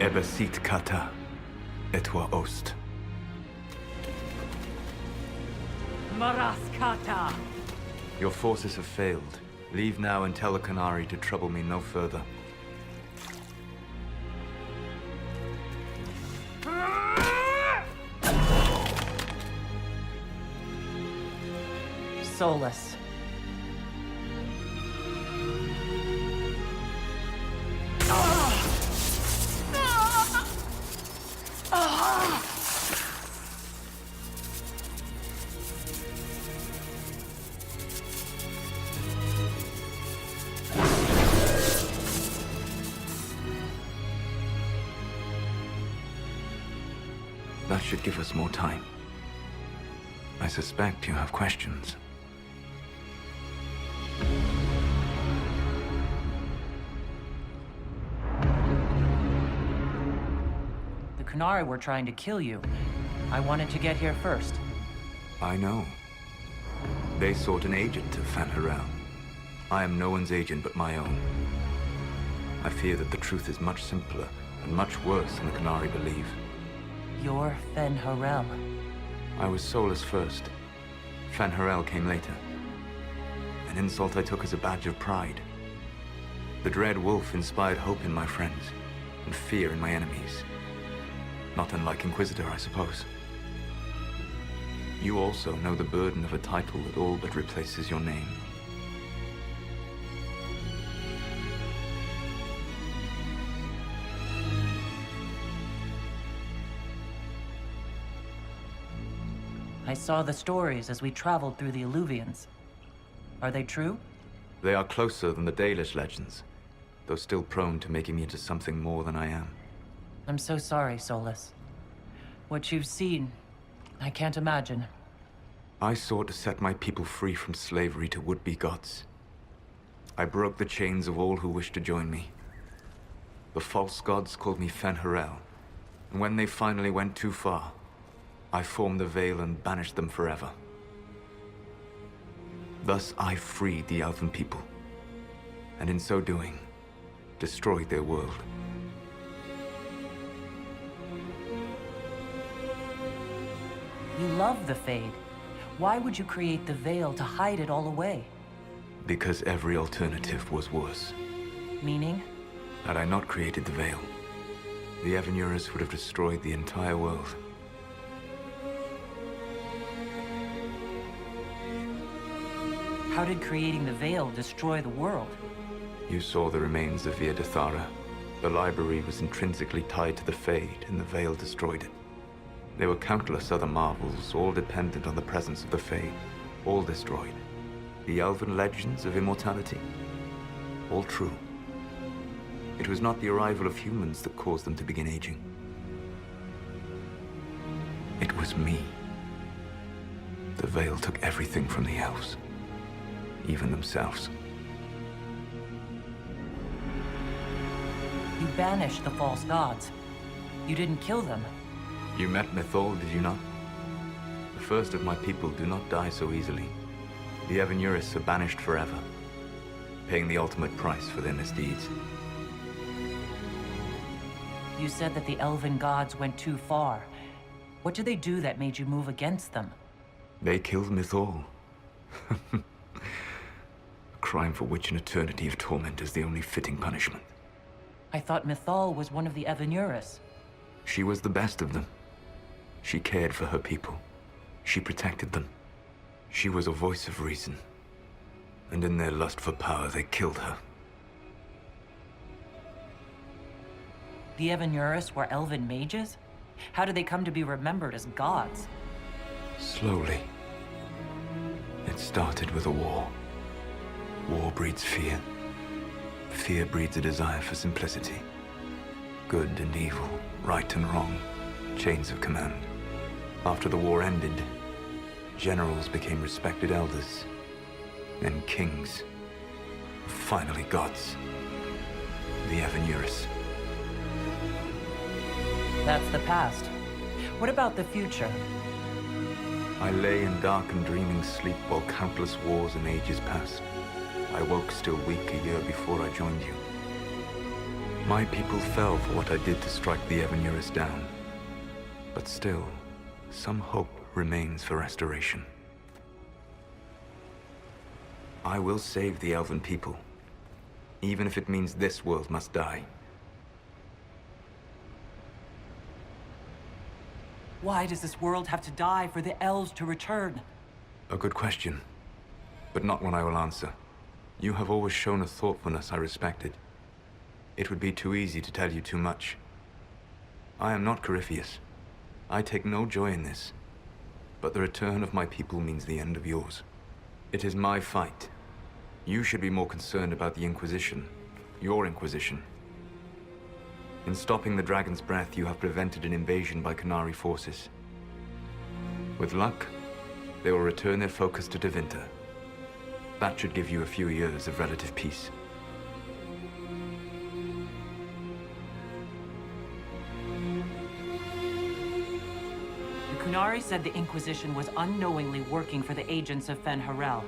Ebesit kata, etwa ost. Maraskata! Your forces have failed. Leave now and tell the Canary to trouble me no further. Solus. That should give us more time. I suspect you have questions. The Canary were trying to kill you. I wanted to get here first. I know. They sought an agent to Fan Harel. I am no one's agent but my own. I fear that the truth is much simpler and much worse than the Canary believe. You're Fen Harel. I was Solus first. Fan Harel came later. An insult I took as a badge of pride. The Dread Wolf inspired hope in my friends, and fear in my enemies. Not unlike Inquisitor, I suppose. You also know the burden of a title that all but replaces your name. I saw the stories as we traveled through the Alluvians. Are they true? They are closer than the Dalish legends, though still prone to making me into something more than I am. I'm so sorry, Solus. What you've seen, I can't imagine. I sought to set my people free from slavery to would-be gods. I broke the chains of all who wished to join me. The false gods called me Fen Harel, and when they finally went too far, I formed the Veil and banished them forever. Thus I freed the Elven people, and in so doing, destroyed their world. You love the Fade. Why would you create the Veil to hide it all away? Because every alternative was worse. Meaning? Had I not created the Veil, the Evenuris would have destroyed the entire world. How did creating the Veil destroy the world? You saw the remains of Via Dethara. The library was intrinsically tied to the Fade, and the Veil destroyed it. There were countless other marvels, all dependent on the presence of the Fade, all destroyed. The Elven legends of immortality, all true. It was not the arrival of humans that caused them to begin aging. It was me. The Veil took everything from the elves, even themselves. You banished the false gods. You didn't kill them. You met Mythol, did you not? The first of my people do not die so easily. The Evenuris are banished forever, paying the ultimate price for their misdeeds. You said that the Elven gods went too far. What did they do that made you move against them? They killed Mythol. A crime for which an eternity of torment is the only fitting punishment. I thought Mythol was one of the Evenuris. She was the best of them. She cared for her people. She protected them. She was a voice of reason. And in their lust for power, they killed her. The Evenuris were Elven mages? How did they come to be remembered as gods? Slowly. It started with a war. War breeds fear. Fear breeds a desire for simplicity. Good and evil, right and wrong, chains of command. After the war ended, generals became respected elders, then kings, finally gods. The Evenuris. That's the past. What about the future? I lay in dark and dreaming sleep while countless wars and ages passed. I woke still weak a year before I joined you. My people fell for what I did to strike the Evan down. But still, some hope remains for restoration. I will save the Elven people, even if it means this world must die. Why does this world have to die for the elves to return? A good question, but not one I will answer. You have always shown a thoughtfulness I respected. It would be too easy to tell you too much. I am not Corypheus. I take no joy in this. But the return of my people means the end of yours. It is my fight. You should be more concerned about the Inquisition. Your Inquisition. In stopping the Dragon's Breath, you have prevented an invasion by Qunari forces. With luck, they will return their focus to Tevinter. That should give you a few years of relative peace. The Qunari said the Inquisition was unknowingly working for the agents of Fen-Harel.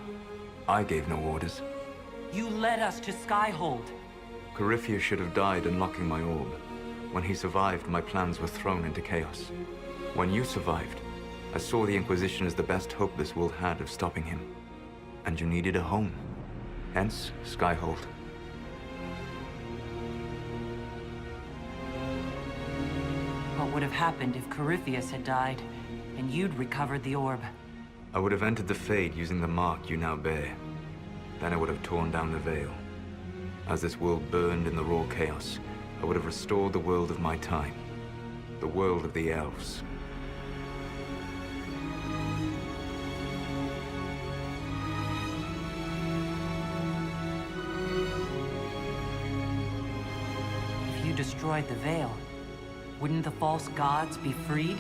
I gave no orders. You led us to Skyhold. Corypheus should have died unlocking my orb. When he survived, my plans were thrown into chaos. When you survived, I saw the Inquisition as the best hope this world had of stopping him. And you needed a home. Hence, Skyhold. What would have happened if Corypheus had died, and you'd recovered the orb? I would have entered the Fade using the mark you now bear. Then I would have torn down the veil. As this world burned in the raw chaos, I would have restored the world of my time. The world of the elves. If you destroyed the veil, wouldn't the false gods be freed?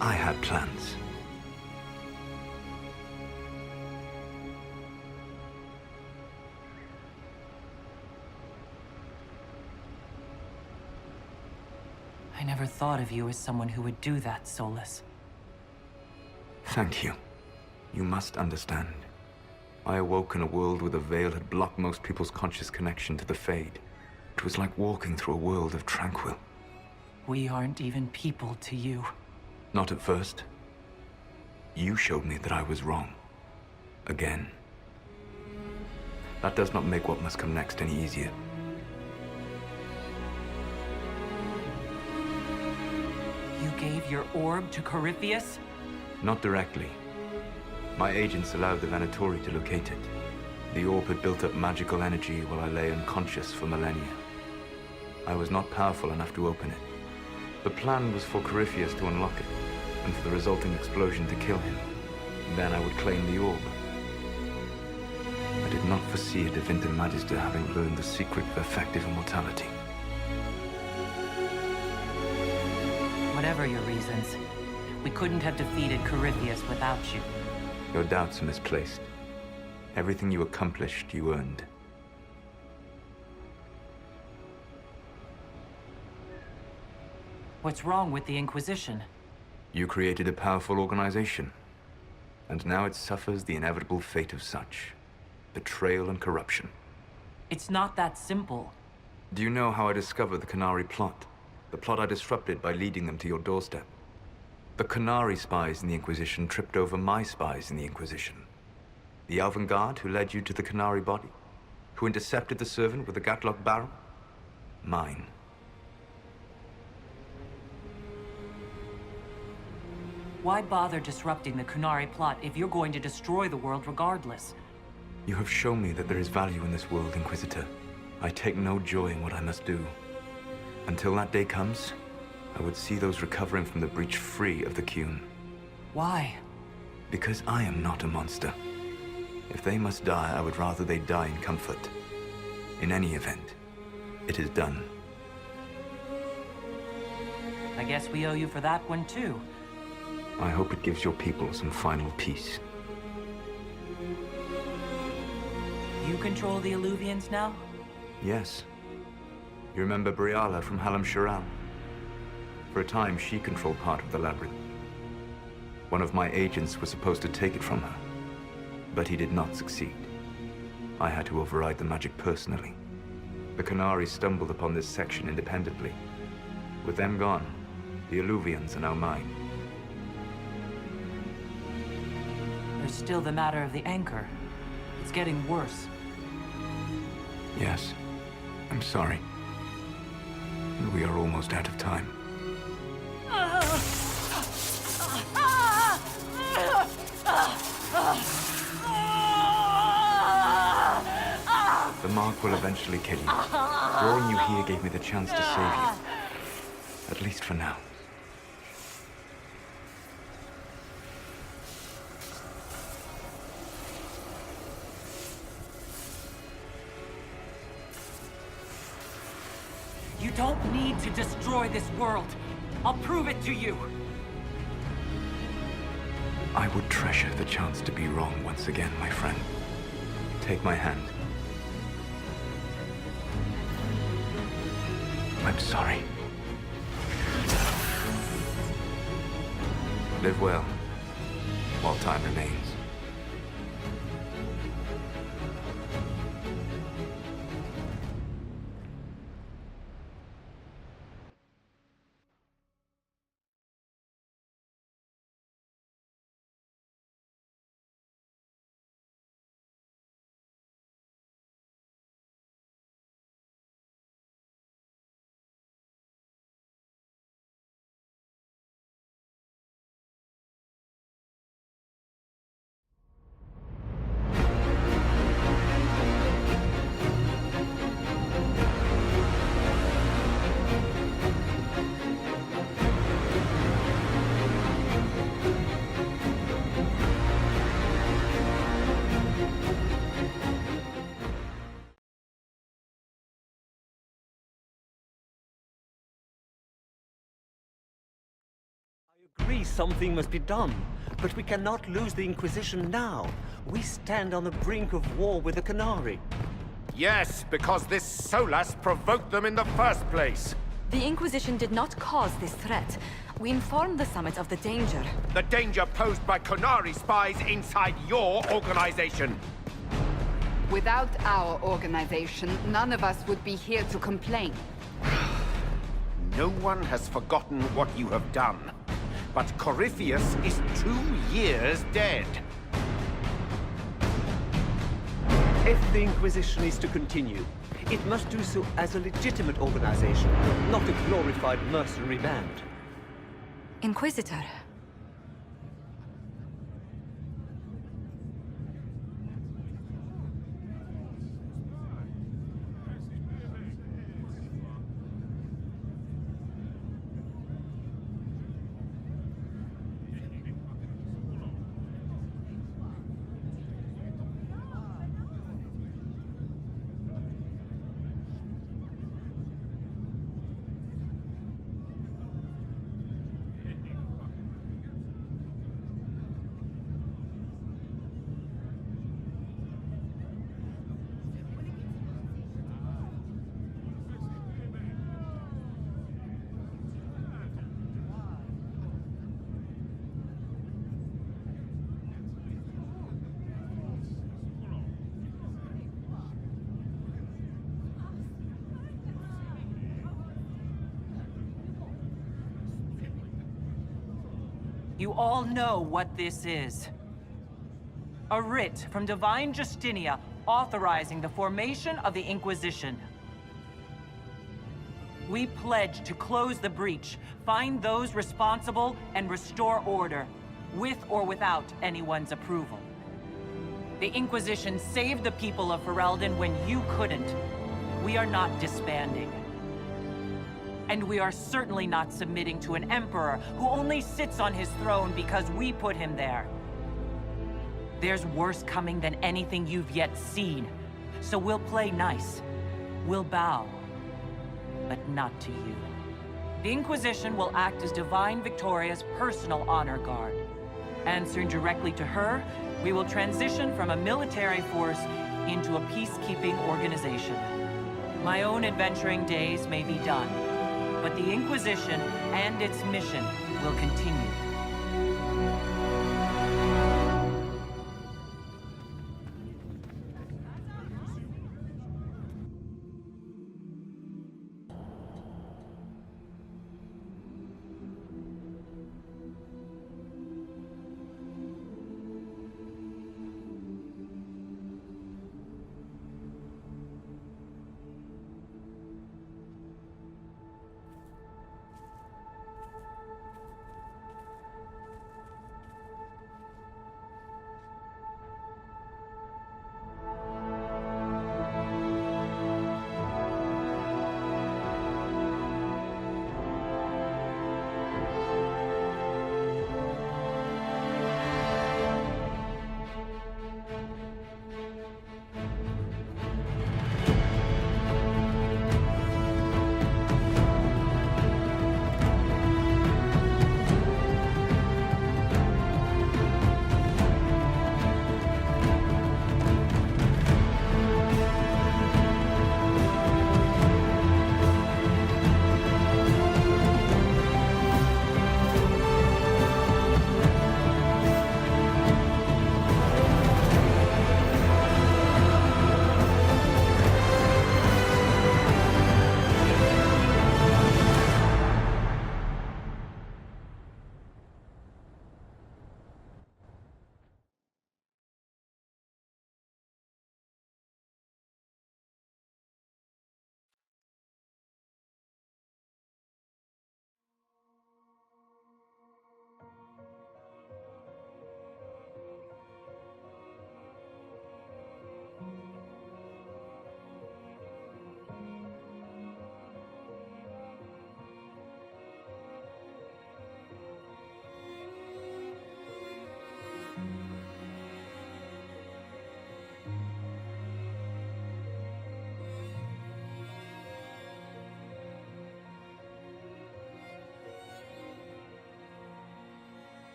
I had plans. I never thought of you as someone who would do that, Solus. Thank you. You must understand. I awoke in a world where the veil had blocked most people's conscious connection to the Fade. It was like walking through a world of tranquil. We aren't even people to you. Not at first. You showed me that I was wrong. Again. That does not make what must come next any easier. You gave your orb to Corypheus? Not directly. My agents allowed the Venatori to locate it. The orb had built up magical energy while I lay unconscious for millennia. I was not powerful enough to open it. The plan was for Corypheus to unlock it, and for the resulting explosion to kill him. Then I would claim the orb. I did not foresee a Tevinter Magister having learned the secret of effective immortality. Whatever your reasons, we couldn't have defeated Corypheus without you. Your doubts are misplaced. Everything you accomplished, you earned. What's wrong with the Inquisition? You created a powerful organization, and now it suffers the inevitable fate of such. Betrayal and corruption. It's not that simple. Do you know how I discovered the Qunari plot? The plot I disrupted by leading them to your doorstep. The Qunari spies in the Inquisition tripped over my spies in the Inquisition. The Elven Guard who led you to the Qunari body? Who intercepted the servant with the Gatlock barrel? Mine. Why bother disrupting the Qunari plot if you're going to destroy the world regardless? You have shown me that there is value in this world, Inquisitor. I take no joy in what I must do. Until that day comes, I would see those recovering from the breach free of the Qun. Why? Because I am not a monster. If they must die, I would rather they die in comfort. In any event, it is done. I guess we owe you for that one too. I hope it gives your people some final peace. You control the Illuvians now? Yes. You remember Briala from Halam Sharal? For a time, she controlled part of the labyrinth. One of my agents was supposed to take it from her, but he did not succeed. I had to override the magic personally. The Canari stumbled upon this section independently. With them gone, the Alluvians are now mine. There's still the matter of the anchor. It's getting worse. Yes, I'm sorry. And we are almost out of time. The mark will eventually kill you. Drawing you here gave me the chance to save you. At least for now. You don't need to destroy this world. I'll prove it to you. I would treasure the chance to be wrong once again, my friend. Take my hand. I'm sorry. Live well, while time remains. I agree something must be done, but we cannot lose the Inquisition now. We stand on the brink of war with the Canari. Yes, because this Solas provoked them in the first place. The Inquisition did not cause this threat. We informed the Summit of the danger. The danger posed by Canari spies inside your organization. Without our organization, none of us would be here to complain. No one has forgotten what you have done. But Corypheus is 2 years dead. If the Inquisition is to continue, it must do so as a legitimate organization, not a glorified mercenary band. Inquisitor. You all know what this is. A writ from Divine Justinia authorizing the formation of the Inquisition. We pledge to close the breach, find those responsible, and restore order, with or without anyone's approval. The Inquisition saved the people of Ferelden when you couldn't. We are not disbanding. And we are certainly not submitting to an emperor who only sits on his throne because we put him there. There's worse coming than anything you've yet seen. So we'll play nice. We'll bow. But not to you. The Inquisition will act as Divine Victoria's personal honor guard. Answering directly to her, we will transition from a military force into a peacekeeping organization. My own adventuring days may be done, but the Inquisition and its mission will continue.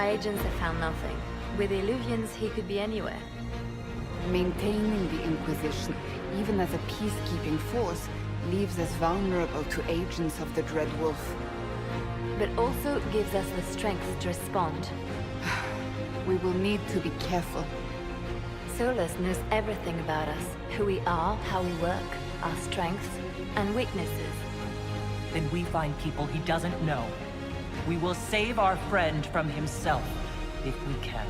My agents have found nothing. With the Illuvians, he could be anywhere. Maintaining the Inquisition, even as a peacekeeping force, leaves us vulnerable to agents of the Dread Wolf. But also gives us the strength to respond. We will need to be careful. Solus knows everything about us. Who we are, how we work, our strengths and weaknesses. Then we find people he doesn't know. We will save our friend from himself, if we can.